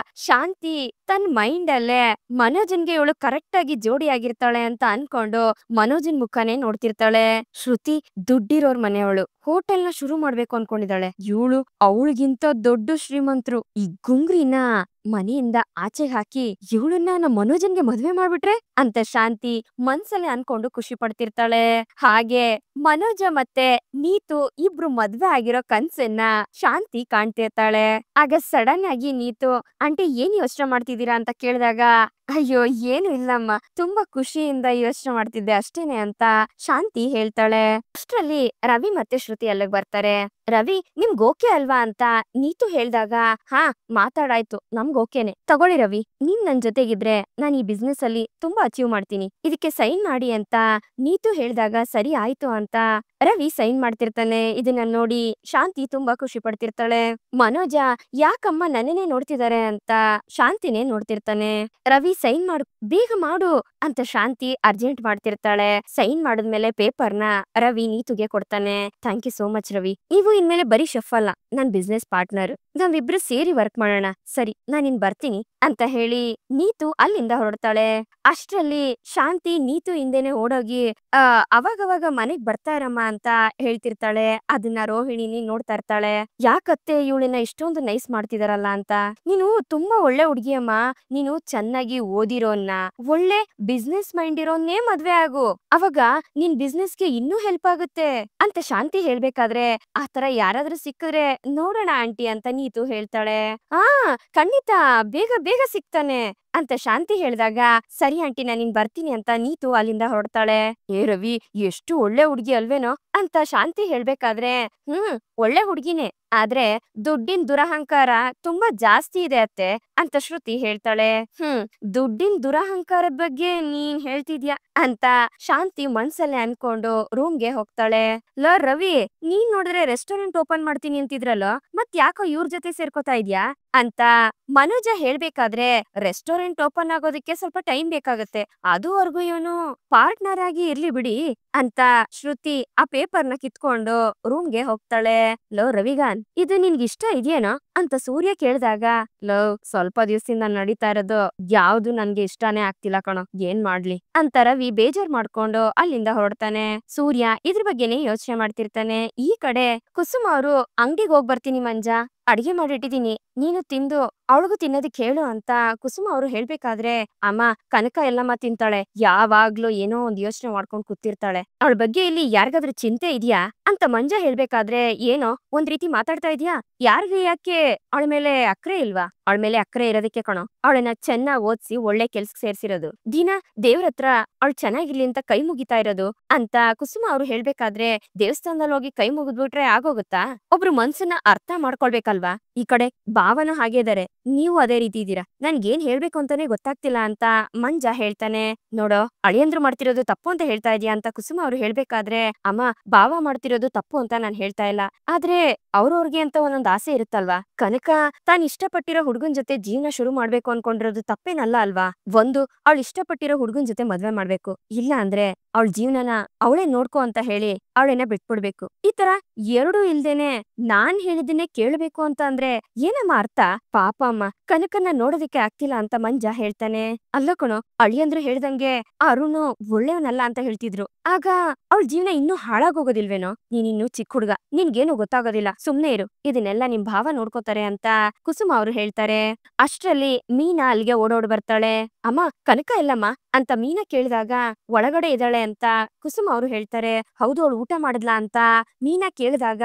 ಶಾಂತಿ ತನ್ನ ಮೈಂಡ್ ಅಲ್ಲೇ ಮನೋಜನ್ಗೆ ಇವಳು ಕರೆಕ್ಟ್ ಆಗಿ ಜೋಡಿ ಆಗಿರ್ತಾಳೆ ಅಂತ ಅನ್ಕೊಂಡು ಮನೋಜನ್ ಮುಖನೇ ನೋಡ್ತಿರ್ತಾಳೆ. ಶ್ರುತಿ ದುಡ್ಡಿರೋರ್ ಮನೆಯವಳು, ಹೋಟೆಲ್ ನ ಶುರು ಮಾಡ್ಬೇಕು ಅನ್ಕೊಂಡಿದ್ದಾಳೆ. ಇವಳು ಅವಳಿಗಿಂತ ದೊಡ್ಡ ಶ್ರೀಮಂತರು ಈ ಗುಂಗ್ರಿನ ಮನೆಯಿಂದ ಆಚೆ ಹಾಕಿ ಇವಳನ್ನ ನಮ್ಮ ಮನೋಜನ್ಗೆ ಮದ್ವೆ ಮಾಡ್ಬಿಟ್ರೆ ಅಂತ ಶಾಂತಿ ಮನ್ಸಲ್ಲಿ ಅನ್ಕೊಂಡು ಖುಷಿ ಪಡ್ತಿರ್ತಾಳೆ. ಹಾಗೆ ಮನೋಜ ಮತ್ತೆ ನೀತು ಇಬ್ರು ಮದ್ವೆ ಆಗಿರೋ ಕನ್ಸನ್ನ ಶಾಂತಿ ಕಾಣ್ತಿರ್ತಾಳೆ. ಆಗ ಸಡನ್ ಆಗಿ ನೀತು, ಆಂಟಿ ಏನ್ ಯೋಚನೆ ಮಾಡ್ತಿದ್ದೀರಾ ಅಂತ ಕೇಳಿದಾಗ, ಅಯ್ಯೋ ಏನು ಇಲ್ಲಮ್ಮ, ತುಂಬಾ ಖುಷಿಯಿಂದ ಯೋಚನೆ ಮಾಡ್ತಿದ್ದೆ ಅಷ್ಟೇನೆ ಅಂತ ಶಾಂತಿ ಹೇಳ್ತಾಳೆ. ಅಷ್ಟ್ರಲ್ಲಿ ರವಿ ಮತ್ತೆ ಶ್ರುತಿ ಅಲ್ಲಿಗೆ ಬರ್ತಾರೆ. ರವಿ ನಿಮ್ಗ್ ಓಕೆ ಅಲ್ವಾ ಅಂತ ನೀತು ಹೇಳ್ದಾಗ, ಹಾ ಮಾತಾಡಾಯ್ತು, ನಮ್ಗ್ ಓಕೆನೆ, ತಗೊಳ್ಳಿ ರವಿ, ನೀನ್ ನನ್ ಜೊತೆಗಿದ್ರೆ ನಾನ್ ಈ ಬಿಸ್ನೆಸ್ ಅಲ್ಲಿ ತುಂಬಾ ಅಚೀವ್ ಮಾಡ್ತೀನಿ, ಇದಕ್ಕೆ ಸೈನ್ ಮಾಡಿ ಅಂತ ನೀತು ಹೇಳ್ದಾಗ ಸರಿ ಆಯ್ತು ಅಂತ ರವಿ ಸೈನ್ ಮಾಡ್ತಿರ್ತಾನೆ. ಇದನ್ನ ನೋಡಿ ಶಾಂತಿ ತುಂಬಾ ಖುಷಿ ಪಡ್ತಿರ್ತಾಳೆ. ಮನೋಜ ಯಾಕಮ್ಮ ನನ್ನೇ ನೋಡ್ತಿದ್ದಾರೆ ಅಂತ ಶಾಂತಿನೇ ನೋಡ್ತಿರ್ತಾನೆ. ರವಿ ಸೈನ್ ಮಾಡು, ಬೇಗ ಮಾಡು ಅಂತ ಶಾಂತಿ ಅರ್ಜೆಂಟ್ ಮಾಡ್ತಿರ್ತಾಳೆ. ಸೈನ್ ಮಾಡಿದ್ಮೇಲೆ ಪೇಪರ್ನ ರವಿ ನೀತುಗೆ ಕೊಡ್ತಾನೆ. Thank you so much Ravi, ನೀವು ಇನ್ಮೇಲೆ ಬರೀ ಶೆಫ್ ಅಲ್ಲ, ನನ್ ಬಿಸ್ನೆಸ್ ಪಾರ್ಟ್ನರ್, ನಾವಿಬ್ರು ಸೇರಿ ವರ್ಕ್ ಮಾಡೋಣ, ಸರಿ ನಾನ್ ಇನ್ ಬರ್ತೀನಿ ಅಂತ ಹೇಳಿ ನೀತು ಅಲ್ಲಿಂದ ಹೊರಡ್ತಾಳೆ. ಅಷ್ಟ್ರಲ್ಲಿ ಶಾಂತಿ ನೀತು ಹಿಂದೆನೆ ಓಡೋಗಿ ಅವಾಗವಾಗ ಮನೆಗ್ ಬರ್ತಾ ಇರಮ್ಮ ಅಂತ ಹೇಳ್ತಿರ್ತಾಳೆ. ಅದನ್ನ ರೋಹಿಣಿನಿ ನೋಡ್ತಾ ಇರ್ತಾಳೆ. ಯಾಕತ್ತೆ ಇವಳನ್ನ ಇಷ್ಟೊಂದು ನೈಸ್ ಮಾಡ್ತಿದಾರಲ್ಲ ಅಂತ. ನೀನು ತುಂಬಾ ಒಳ್ಳೆ ಹುಡ್ಗಿಯಮ್ಮ, ನೀನು ಚೆನ್ನಾಗಿ ಓದಿರೋನ್ನ, ಒಳ್ಳೆ ಬಿಸ್ನೆಸ್ ಮೈಂಡ್ ಇರೋನ್ನೇ ಮದ್ವೆ ಆಗು, ಅವಾಗ ನಿನ್ ಬಿಸ್ನೆಸ್ಗೆ ಇನ್ನೂ ಹೆಲ್ಪ್ ಆಗುತ್ತೆ ಅಂತ ಶಾಂತಿ ಹೇಳ್ಬೇಕಾದ್ರೆ, ಆತರ ಯಾರಾದ್ರೂ ಸಿಕ್ಕಿದ್ರೆ ನೋಡೋಣ ಆಂಟಿ ಅಂತ ನೀತು ಹೇಳ್ತಾಳೆ. ಆ ಖಂಡಿತ, ಬೇಗ ಬೇಗ ಸಿಗ್ತಾನೆ ಅಂತ ಶಾಂತಿ ಹೇಳಿದಾಗ, ಸರಿ ಆಂಟಿ ನಾನಿನ್ ಬರ್ತೀನಿ ಅಂತ ನೀತು ಅಲ್ಲಿಂದ ಹೊರಡ್ತಾಳೆ. ಏ ರವಿ ಎಷ್ಟು ಒಳ್ಳೆ ಹುಡ್ಗಿ ಅಲ್ವೇನೋ ಅಂತ ಶಾಂತಿ ಹೇಳ್ಬೇಕಾದ್ರೆ, ಒಳ್ಳೆ ಹುಡ್ಗಿನೇ, ಆದ್ರೆ ದುಡ್ಡಿನ ದುರಹಂಕಾರ ತುಂಬಾ ಜಾಸ್ತಿ ಇದೆ ಅತ್ತೆ ಅಂತ ಶ್ರುತಿ ಹೇಳ್ತಾಳೆ. ದುಡ್ಡಿನ ದುರಹಂಕಾರದ ಬಗ್ಗೆ ನೀನ್ ಹೇಳ್ತಿದ್ಯಾ ಅಂತ ಶಾಂತಿ ಮನ್ಸಲ್ಲೇ ಅನ್ಕೊಂಡು ರೂಮ್ಗೆ ಹೋಗ್ತಾಳೆ. ರವಿ, ನೀನ್ ನೋಡಿದ್ರೆ ರೆಸ್ಟೋರೆಂಟ್ ಓಪನ್ ಮಾಡ್ತೀನಿ ಅಂತಿದ್ರಲ್ಲ, ಮತ್ ಯಾಕೋ ಇವ್ರ ಜೊತೆ ಸೇರ್ಕೋತಾ ಇದ್ಯಾ ಅಂತ ಮನೋಜ ಹೇಳ್ಬೇಕಾದ್ರೆ, ರೆಸ್ಟೋರೆಂಟ್ ಓಪನ್ ಆಗೋದಕ್ಕೆ ಸ್ವಲ್ಪ ಟೈಮ್ ಬೇಕಾಗತ್ತೆ, ಅದುವರೆಗೂ ಇವನು ಪಾರ್ಟ್ನರ್ ಆಗಿ ಇರ್ಲಿ ಬಿಡಿ ಅಂತ ಶ್ರುತಿ ಆ ಪೇಪರ್ನ ಕಿತ್ಕೊಂಡು ರೂಮ್ಗೆ ಹೋಗ್ತಾಳೆ. ರವಿಗಾನ್, ಇದು ನಿನ್ಗೆ ಇಷ್ಟ ಇದೆಯೇನೋ ಅಂತ ಸೂರ್ಯ ಕೇಳಿದಾಗ, ಸ್ವಲ್ಪ ದಿವಸದಿಂದ ನಡೀತಾ ಇರೋದು ಯಾವ್ದು ನನ್ಗೆ ಇಷ್ಟಾನೇ ಆಗ್ತಿಲ್ಲ ಕಣೋ, ಏನ್ ಮಾಡ್ಲಿ ಅಂತ ರವಿ ಬೇಜಾರ್ ಮಾಡ್ಕೊಂಡು ಅಲ್ಲಿಂದ ಹೊರಡ್ತಾನೆ. ಸೂರ್ಯ ಇದ್ರ ಬಗ್ಗೆನೇ ಯೋಚನೆ ಮಾಡ್ತಿರ್ತಾನೆ. ಈ ಕಡೆ ಕುಸುಮ ಅವರು ಅಂಗಡಿಗೆ ಹೋಗ್ ಬರ್ತೀನಿ ಮಂಜ ಅಡಿಗೆ ಮಾಡಿಟ್ಟಿದೀನಿ, ನೀನು ತಿಂದು ಅವಳಿಗೂ ತಿನ್ನೋದಕ್ಕೆ ಹೇಳು ಅಂತ ಕುಸುಮ ಅವರು ಹೇಳ್ಬೇಕಾದ್ರೆ, ಅಮ್ಮ ಕನಕ ಎಲ್ಲಮ್ಮ ತಿಂತಾಳೆ, ಯಾವಾಗ್ಲೂ ಏನೋ ಒಂದ್ ಯೋಚನೆ ಮಾಡ್ಕೊಂಡ್ ಕೂತಿರ್ತಾಳೆ, ಅವಳ ಬಗ್ಗೆ ಇಲ್ಲಿ ಯಾರಿಗಾದ್ರೂ ಚಿಂತೆ ಇದೆಯಾ ಅಂತ ಮಂಜ ಹೇಳ್ಬೇಕಾದ್ರೆ, ಏನೋ ಒಂದ್ ರೀತಿ ಮಾತಾಡ್ತಾ ಇದೀಯಾ, ಯಾರಿಗೆ ಯಾಕೆ ಅವಳ ಮೇಲೆ ಅಕ್ರೆ ಇಲ್ವಾ? ಅವಳ ಮೇಲೆ ಅಕ್ರೆ ಇರೋದಕ್ಕೆ ಕಣೋ ಅವಳನ್ನ ಚೆನ್ನಾಗ್ ಓದ್ಸಿ ಒಳ್ಳೆ ಕೆಲ್ಸಕ್ ಸೇರ್ಸಿರೋದು, ದಿನ ದೇವ್ರ ಹತ್ರ ಅವಳು ಚೆನ್ನಾಗಿರ್ಲಿ ಅಂತ ಕೈ ಮುಗಿತಾ ಇರೋದು ಅಂತ ಕುಸುಮ ಅವ್ರು ಹೇಳ್ಬೇಕಾದ್ರೆ, ದೇವಸ್ಥಾನದಲ್ಲಿ ಹೋಗಿ ಕೈ ಮುಗಿದ್ಬಿಟ್ರೆ ಆಗೋಗುತ್ತಾ? ಒಬ್ರು ಮನ್ಸನ್ನ ಅರ್ಥ ಮಾಡ್ಕೊಳ್ಬೇಕಲ್ವಾ? ಈ ಕಡೆ ಭಾವನೂ ಹಾಗೆ ಇದಾರೆ, ನೀವು ಅದೇ ರೀತಿ ಇದೀರಾ, ನನ್ಗೇನ್ ಹೇಳ್ಬೇಕು ಅಂತಾನೆ ಗೊತ್ತಾಗ್ತಿಲ್ಲ ಅಂತ ಮಂಜ ಹೇಳ್ತಾನೆ. ನೋಡೋ, ಅಳಿಯಂದ್ರು ಮಾಡ್ತಿರೋದು ತಪ್ಪು ಅಂತ ಹೇಳ್ತಾ ಇದೀಯಾ ಅಂತ ಕುಸುಮ ಅವ್ರು ಹೇಳ್ಬೇಕಾದ್ರೆ, ಅಮ್ಮ ಭಾವ ಮಾಡ್ತಿರೋದು ತಪ್ಪು ಅಂತ ನಾನ್ ಹೇಳ್ತಾ ಇಲ್ಲ, ಆದ್ರೆ ಅವ್ರವ್ರಿಗೆ ಅಂತ ಒಂದೊಂದ್ ಆಸೆ ಇರುತ್ತಲ್ವಾ? ಕನಕ ತಾನ್ ಇಷ್ಟಪಟ್ಟಿರೋ ಹುಡುಗನ್ ಜೊತೆ ಜೀವನ ಶುರು ಮಾಡ್ಬೇಕು ಅನ್ಕೊಂಡಿರೋದು ತಪ್ಪೇನಲ್ಲ ಅಲ್ವಾ? ಒಂದು ಅವಳು ಇಷ್ಟಪಟ್ಟಿರೋ ಹುಡುಗನ್ ಜೊತೆ ಮದ್ವೆ ಮಾಡ್ಬೇಕು, ಇಲ್ಲ ಅಂದ್ರೆ ಅವಳ ಜೀವನನ ಅವಳೇ ನೋಡ್ಕೊ ಅಂತ ಹೇಳಿ ಅವಳನ್ನ ಬಿಟ್ಬಿಡ್ಬೇಕು. ಈ ತರ ಎರಡೂ ಇಲ್ದೇನೆ ನಾನ್ ಹೇಳಿದ್ದನ್ನೇ ಕೇಳ್ಬೇಕು ಅಂತ ಅಂದ್ರೆ ಏನಮ್ಮ ಅರ್ಥ? ಪಾಪ ಅಮ್ಮ, ಕನಕನ್ನ ನೋಡೋದಕ್ಕೆ ಆಗ್ತಿಲ್ಲ ಅಂತ ಮಂಜ ಹೇಳ್ತಾನೆ. ಅಲ್ಲ ಕಣೋ, ಅಳಿಯಂದ್ರು ಹೇಳ್ದಂಗೆ ಆ ಅರುಣು ಒಳ್ಳೆಯವನಲ್ಲ ಅಂತ ಹೇಳ್ತಿದ್ರು, ಆಗ ಅವಳ ಜೀವನ ಇನ್ನೂ ಹಾಳಾಗೋಗೋದಿಲ್ವೇನೋ? ನೀನಿನ್ನು ಚಿಕ್ಕ ಹುಡುಗ, ನಿನ್ಗೇನು ಗೊತ್ತಾಗೋದಿಲ್ಲ, ಸುಮ್ನೆ ಇರು, ಇದನ್ನೆಲ್ಲ ನಿಮ್ ಭಾವ ನೋಡ್ಕೋತಾರೆ ಅಂತ ಕುಸುಮ ಅವ್ರು ಹೇಳ್ತಾರೆ. ಅಷ್ಟ್ರಲ್ಲಿ ಮೀನಾ ಅಲ್ಲಿಗೆ ಓಡೋಡ್ ಬರ್ತಾಳೆ. ಅಮ್ಮ ಕನಕ ಎಲ್ಲಮ್ಮ ಅಂತ ಮೀನಾ ಕೇಳಿದಾಗ, ಒಳಗಡೆ ಇದ್ದಾಳೆ ಅಂತ ಕುಸುಮ ಅವ್ರು ಹೇಳ್ತಾರೆ. ಹೌದು, ಅವಳು ಊಟ ಮಾಡಿದ್ಲಾ ಅಂತ ಮೀನಾ ಕೇಳಿದಾಗ,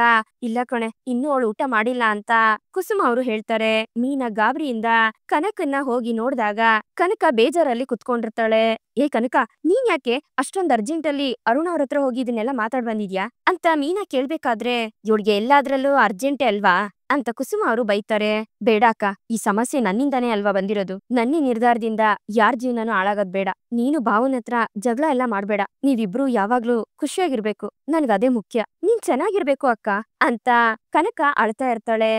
ಇಲ್ಲ ಕಣೆ, ಇನ್ನೂ ಅವಳು ಊಟ ಮಾಡಿಲ್ಲ ಅಂತ ಕುಸುಮ ಅವ್ರು ಹೇಳ್ತಾರೆ. ಮೀನಾ ಗಾಬರಿಯಿಂದ ಕನಕನ್ನ ಹೋಗಿ ನೋಡಿದಾಗ ಕನಕ ಬೇಜಾರಲ್ಲಿ ಕುತ್ಕೊಂಡಿರ್ತಾಳೆ. ಏ ಕನಕ, ನೀನ್ ಯಾಕೆ ಅಷ್ಟೊಂದ್ ಅರ್ಜೆಂಟ್ ಅಲ್ಲಿ ಅರುಣ ಅವ್ರ ಹತ್ರ ಹೋಗಿ ಇದನ್ನೆಲ್ಲ ಮಾತಾಡ್ ಬಂದಿದ್ಯಾ ಅಂತ ಮೀನಾ ಕೇಳ್ಬೇಕಾದ್ರೆ, ಇವ್ಳಿಗೆ ಎಲ್ಲಾದ್ರಲ್ಲೂ ಅರ್ಜೆಂಟೇ ಅಲ್ವಾ ಅಂತ ಕುಸುಮ ಅವರು ಬೈತಾರೆ. ಬೇಡ ಅಕ್ಕ, ಈ ಸಮಸ್ಯೆ ನನ್ನಿಂದಾನೇ ಅಲ್ವಾ ಬಂದಿರೋದು, ನನ್ನಿ ನಿರ್ಧಾರದಿಂದ ಯಾರ್ ಜೀವನನೂ ಹಾಳಾಗೋದ್ ಬೇಡ, ನೀನು ಭಾವನ ಹತ್ರ ಜಗಳ ಎಲ್ಲ ಮಾಡ್ಬೇಡ, ನೀವಿಬ್ರು ಯಾವಾಗ್ಲೂ ಖುಷಿಯಾಗಿರ್ಬೇಕು, ನನ್ಗದೇ ಮುಖ್ಯ, ನೀನ್ ಚೆನ್ನಾಗಿರ್ಬೇಕು ಅಕ್ಕ ಅಂತ ಕನಕ ಅಳ್ತಾ ಇರ್ತಾಳೆ.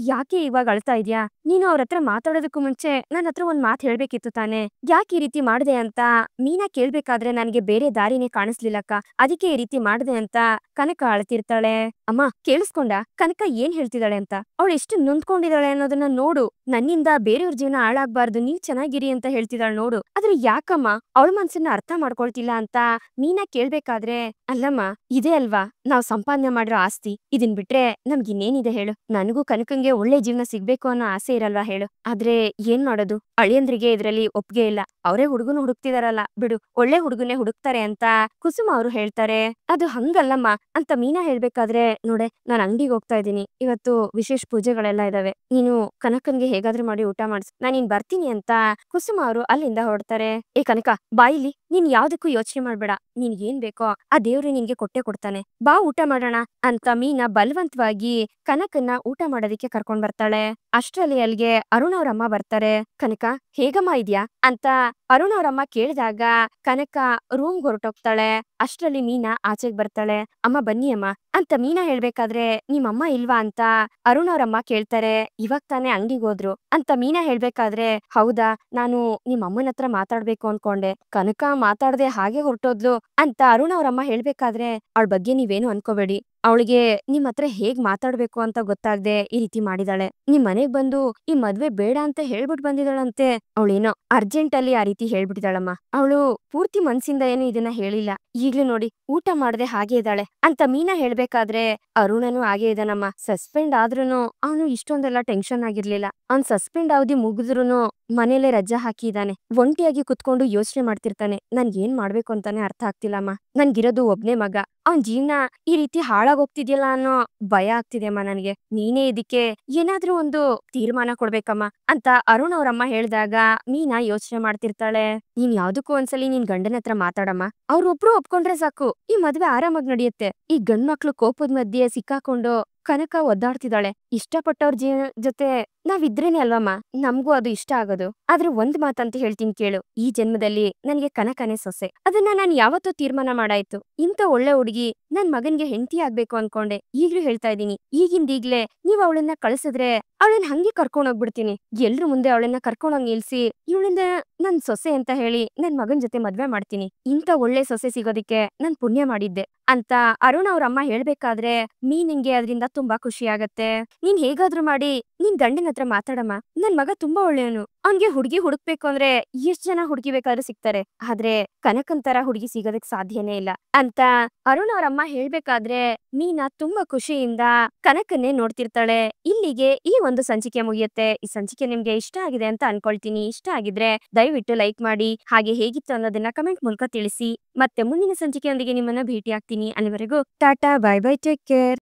ಯಾಕೆ ಇವಾಗ ಅಳ್ತಾ ಇದ್ಯಾ? ನೀನು ಅವ್ರ ಹತ್ರ ಮಾತಾಡೋದಕ್ಕೂ ಮುಂಚೆ ನನ್ನ ಹತ್ರ ಒಂದ್ ಮಾತು ಹೇಳ್ಬೇಕಿತ್ತು ತಾನೆ, ಯಾಕೆ ಈ ರೀತಿ ಮಾಡ್ದೆ ಅಂತ ಮೀನಾ ಕೇಳ್ಬೇಕಾದ್ರೆ ನನ್ಗೆ ಬೇರೆ ದಾರಿನೇ ಕಾಣಿಸ್ಲಿಲ್ಲಕ್ಕ, ಅದಕ್ಕೆ ಈ ರೀತಿ ಮಾಡ್ದೆ ಅಂತ ಕನಕ ಅಳ್ತಿರ್ತಾಳೆ. ಅಮ್ಮ ಕೇಳಿಸ್ಕೊಂಡ ಕನಕ ಏನ್ ಹೇಳ್ತಿದ್ದಾಳೆ ಅಂತ? ಅವಳು ಎಷ್ಟು ನೊಂದ್ಕೊಂಡಿದ್ದಾಳೆ ಅನ್ನೋದನ್ನ ನೋಡು, ನನ್ನಿಂದ ಬೇರೆಯವ್ರ ಜೀವನ ಹಾಳಾಗ್ಬಾರ್ದು, ನೀವ್ ಚೆನ್ನಾಗಿರಿ ಅಂತ ಹೇಳ್ತಿದ್ದಾಳೆ ನೋಡು, ಆದ್ರೆ ಯಾಕಮ್ಮ ಅವಳ ಮನ್ಸನ್ನ ಅರ್ಥ ಮಾಡ್ಕೊಳ್ತಿಲ್ಲ ಅಂತ ಮೀನಾ ಕೇಳ್ಬೇಕಾದ್ರೆ, ಅಲ್ಲಮ್ಮ ಇದೇ ಅಲ್ವಾ ನಾವ್ ಸಂಪಾದನೆ ಮಾಡಿರೋ ಆಸ್ತಿ, ಇದನ್ ಬಿಟ್ರೆ ನಮ್ಗಿನ್ನೇನಿದೆ ಹೇಳು? ನನಗೂ ಕನಕಂಗೆ ಒಳ್ಳೆ ಜೀವನ ಸಿಗ್ಬೇಕು ಅನ್ನೋ ಆಸೆ ಇರಲ್ವಾ ಹೇಳು? ಆದ್ರೆ ಏನ್ ಮಾಡೋದು, ಅಳಿಯಂದ್ರಿಗೆ ಇದ್ರಲ್ಲಿ ಒಪ್ಗೆ ಇಲ್ಲ, ಅವರೇ ಹುಡುಗನ ಹುಡುಕ್ತಿದಾರಲ್ಲ ಬಿಡು, ಒಳ್ಳೆ ಹುಡುಗನೇ ಹುಡುಕ್ತಾರೆ ಅಂತ ಕುಸುಮ ಅವರು ಹೇಳ್ತಾರೆ. ಅದು ಹಂಗಲ್ಲಮ್ಮ ಅಂತ ಮೀನಾ ಹೇಳ್ಬೇಕಾದ್ರೆ, ನೋಡೆ ನಾನ್ ಅಂಗಡಿಗೆ ಹೋಗ್ತಾ ಇದ್ದೀನಿ, ಇವತ್ತು ವಿಶೇಷ ಪೂಜೆಗಳೆಲ್ಲ ಇದಾವೆ, ನೀನು ಕನಕನ್ಗೆ ಹೇಗಾದ್ರೂ ಮಾಡಿ ಊಟ ಮಾಡ್ಸು, ನಾನಿನ್ ಬರ್ತೀನಿ ಅಂತ ಕುಸುಮ ಅವರು ಅಲ್ಲಿಂದ ಹೊರಡ್ತಾರೆ. ಏ ಕನಕ, ಬಾಯಿಲಿ, ನೀನ್ ಯಾವ್ದಕ್ಕೂ ಯೋಚನೆ ಮಾಡ್ಬೇಡ, ನೀನ್ ಏನ್ ಬೇಕೋ ಆ ದೇವ್ರೆ ನಿನ್ಗೆ ಕೊಟ್ಟೆ ಕೊಡ್ತಾನೆ, ಬಾ ಊಟ ಮಾಡೋಣ ಅಂತ ಮೀನಾ ಬಲವಂತವಾಗಿ ಕನಕನ್ನ ಊಟ ಮಾಡೋದಿಕ್ಕೆ ಕರ್ಕೊಂಡ್ ಬರ್ತಾಳೆ. ಅಷ್ಟ್ರಲ್ಲಿ ಅಲ್ಲಿಗೆ ಅರುಣ್ ಅವ್ರಮ್ಮ ಬರ್ತಾರೆ. ಕನಕ ಹೇಗಮ್ಮ ಇದ್ಯಾ ಅಂತ ಅರುಣ್ ಅವ್ರಮ್ಮ ಕೇಳಿದಾಗ ಕನಕ ರೂಮ್ ಹೊರಟೋಗ್ತಾಳೆ. ಅಷ್ಟ್ರಲ್ಲಿ ಮೀನಾ ಆಚೆಗ್ ಬರ್ತಾಳೆ. ಅಮ್ಮ ಬನ್ನಿ ಅಮ್ಮ ಅಂತ ಮೀನಾ ಹೇಳ್ಬೇಕಾದ್ರೆ, ನಿಮ್ಮಮ್ಮ ಇಲ್ವಾ ಅಂತ ಅರುಣ್ ಅವ್ರಮ್ಮ ಕೇಳ್ತಾರೆ. ಇವಾಗ ತಾನೇ ಅಂಗಡಿಗೆ ಹೋದ್ರು ಅಂತ ಮೀನಾ ಹೇಳ್ಬೇಕಾದ್ರೆ, ಹೌದಾ, ನಾನು ನಿಮ್ ಅಮ್ಮನ ಹತ್ರ ಮಾತಾಡ್ಬೇಕು ಅನ್ಕೊಂಡೆ, ಕನಕ ಮಾತಾಡ್ದೆ ಹಾಗೆ ಹೊರಟೋದ್ಲು ಅಂತ ಅರುಣ್ ಅವ್ರಮ್ಮ ಹೇಳ್ಬೇಕಾದ್ರೆ, ಅವಳ ಬಗ್ಗೆ ನೀವೇನು ಅನ್ಕೋಬೇಡಿ, ಅವಳಿಗೆ ನಿಮ್ ಹತ್ರ ಹೇಗ್ ಮಾತಾಡ್ಬೇಕು ಅಂತ ಗೊತ್ತಾಗ್ದೆ ಈ ರೀತಿ ಮಾಡಿದಾಳೆ, ನಿಮ್ ಮನೆಗ್ ಬಂದು ಈ ಮದ್ವೆ ಬೇಡ ಅಂತ ಹೇಳ್ಬಿಟ್ಟು ಬಂದಿದ್ದಾಳಂತೆ, ಅವಳೇನೋ ಅರ್ಜೆಂಟ್ ಅಲ್ಲಿ ಆ ರೀತಿ ಹೇಳ್ಬಿಟ್ಟಿದಾಳಮ್ಮ, ಅವಳು ಪೂರ್ತಿ ಮನ್ಸಿಂದ ಏನು ಇದನ್ನ ಹೇಳಿಲ್ಲ, ಈಗ್ಲೂ ನೋಡಿ ಊಟ ಮಾಡದೆ ಹಾಗೆ ಇದ್ದಾಳೆ ಅಂತ ಮೀನಾ ಹೇಳ್ಬೇಕಾದ್ರೆ, ಅರುಣನು ಹಾಗೆ ಇದಾನಮ್ಮ, ಸಸ್ಪೆಂಡ್ ಆದ್ರೂನು ಅವನು ಇಷ್ಟೊಂದೆಲ್ಲ ಟೆನ್ಷನ್ ಆಗಿರ್ಲಿಲ್ಲ, ಅವ್ನ್ ಸಸ್ಪೆಂಡ್ ಅವಧಿ ಮುಗಿದ್ರುನು ಮನೇಲೆ ರಜಾ ಹಾಕಿದಾನೆ, ಒಂಟಿಯಾಗಿ ಕುತ್ಕೊಂಡು ಯೋಚನೆ ಮಾಡ್ತಿರ್ತಾನೆ, ನನ್ಗೇನ್ ಮಾಡ್ಬೇಕು ಅಂತಾನೆ ಅರ್ಥ ಆಗ್ತಿಲ್ಲಮ್ಮ, ನನ್ಗಿರೋದು ಒಬ್ನೇ ಮಗ, ಅವನ್ ಜೀವನ ಈ ರೀತಿ ಹಾಳಾಗೋಗ್ತಿದ್ಯಲ್ಲ ಅನ್ನೋ ಭಯ ಆಗ್ತಿದೆಯಮ್ಮ ನನ್ಗೆ, ನೀನೇ ಇದಕ್ಕೆ ಏನಾದ್ರೂ ಒಂದು ತೀರ್ಮಾನ ಕೊಡ್ಬೇಕಮ್ಮ ಅಂತ ಅರುಣ್ ಅವ್ರಮ್ಮ ಹೇಳ್ದಾಗ ಮೀನಾ ಯೋಚನೆ ಮಾಡ್ತಿರ್ತಾಳೆ. ನೀನ್ ಯಾವ್ದಕ್ಕೂ ಒಂದ್ಸಲಿ ನಿನ್ ಗಂಡನ ಹತ್ರ ಮಾತಾಡಮ್ಮ, ಅವ್ರೊಬ್ರು ಒಪ್ಕೊಂಡ್ರೆ ಸಾಕು, ಈ ಮದ್ವೆ ಆರಾಮಾಗಿ ನಡೆಯುತ್ತೆ. ಈ ಗಂಡ್ ಮಕ್ಳು ಕೋಪದ ಮಧ್ಯೆ ಸಿಕ್ಕಾಕೊಂಡು ಕನಕ ಒದ್ದಾಡ್ತಿದ್ದಾಳೆ, ಇಷ್ಟಪಟ್ಟವ್ರ ಜೊತೆ ನಾವಿದ್ರೇನೆ ಅಲ್ವಮ್ಮ ನಮ್ಗೂ ಅದು ಇಷ್ಟ ಆಗೋದು, ಆದ್ರೆ ಒಂದ್ ಮಾತಂತ ಹೇಳ್ತೀನಿ ಕೇಳು, ಈ ಜನ್ಮದಲ್ಲಿ ನನ್ಗೆ ಕನಕನೇ ಸೊಸೆ, ಅದನ್ನ ನಾನ್ ಯಾವತ್ತೂ ತೀರ್ಮಾನ ಮಾಡಾಯ್ತು, ಇಂತ ಒಳ್ಳೆ ಹುಡುಗಿ ನನ್ ಮಗನ್ಗೆ ಹೆಂಡತಿ ಆಗ್ಬೇಕು ಅನ್ಕೊಂಡೆ, ಈಗ್ಲೂ ಹೇಳ್ತಾ ಇದೀನಿ, ಈಗಿಂದೀಗ್ಲೇ ನೀವ್ ಅವಳನ್ನ ಕಳ್ಸಿದ್ರೆ ಅವಳನ್ನ ಹಂಗೆ ಕರ್ಕೊಂಡ್ ಹೋಗ್ಬಿಡ್ತೀನಿ, ಎಲ್ರು ಮುಂದೆ ಅವಳನ್ನ ಕರ್ಕೊಂಡೋಗ್ ನಿಲ್ಸಿ ಇವಳಿಂದ ನನ್ ಸೊಸೆ ಅಂತ ಹೇಳಿ ನನ್ ಮಗನ್ ಜೊತೆ ಮದ್ವೆ ಮಾಡ್ತೀನಿ, ಇಂತ ಒಳ್ಳೆ ಸೊಸೆ ಸಿಗೋದಿಕ್ಕೆ ನನ್ ಪುಣ್ಯ ಮಾಡಿದ್ದೆ ಅಂತ ಅರುಣ್ ಅವ್ರಮ್ಮ ಹೇಳ್ಬೇಕಾದ್ರೆ ಮೀನಿಂಗೆ ಅದರಿಂದ ತುಂಬಾ ಖುಷಿ ಆಗತ್ತೆ. ನೀನ್ ಹೇಗಾದ್ರೂ ಮಾಡಿ ನಿನ್ ಗಂಡನ ಹತ್ರ ಮಾತಾಡಮ್ಮ. ನನ್ ಮಗ ತುಂಬಾ ಒಳ್ಳೆಯವನು. ಅವ್ನ್ಗೆ ಹುಡುಗಿ ಹುಡುಕ್ಬೇಕು ಅಂದ್ರೆ ಎಷ್ಟ್ ಜನ ಹುಡುಗಿ ಬೇಕಾದ್ರೂ ಸಿಗ್ತಾರೆ. ಆದ್ರೆ ಕನಕನ್ ತರ ಹುಡುಗಿ ಸಿಗೋದಕ್ ಸಾಧ್ಯನೇ ಇಲ್ಲ ಅಂತ ಅರುಣ್ ಅವ್ರಮ್ಮ ಹೇಳ್ಬೇಕಾದ್ರೆ ಮೀನಾ ತುಂಬಾ ಖುಷಿಯಿಂದ ಕನಕನ್ನೇ ನೋಡ್ತಿರ್ತಾಳೆ. ಇಲ್ಲಿಗೆ ಈ ಒಂದು ಸಂಚಿಕೆ ಮುಗಿಯುತ್ತೆ. ಈ ಸಂಚಿಕೆ ನಿಮ್ಗೆ ಇಷ್ಟ ಆಗಿದೆ ಅಂತ ಅನ್ಕೊಳ್ತೀನಿ. ಇಷ್ಟ ಆಗಿದ್ರೆ ದಯವಿಟ್ಟು ಲೈಕ್ ಮಾಡಿ. ಹಾಗೆ ಹೇಗಿತ್ತು ಅನ್ನೋದನ್ನ ಕಮೆಂಟ್ ಮೂಲಕ ತಿಳಿಸಿ. ಮತ್ತೆ ಮುಂದಿನ ಸಂಚಿಕೆಯೊಂದಿಗೆ ನಿಮ್ಮನ್ನ ಭೇಟಿ ಆಗ್ತೀನಿ. ಅಲ್ಲಿವರೆಗೂ Tata, bye bye, take care.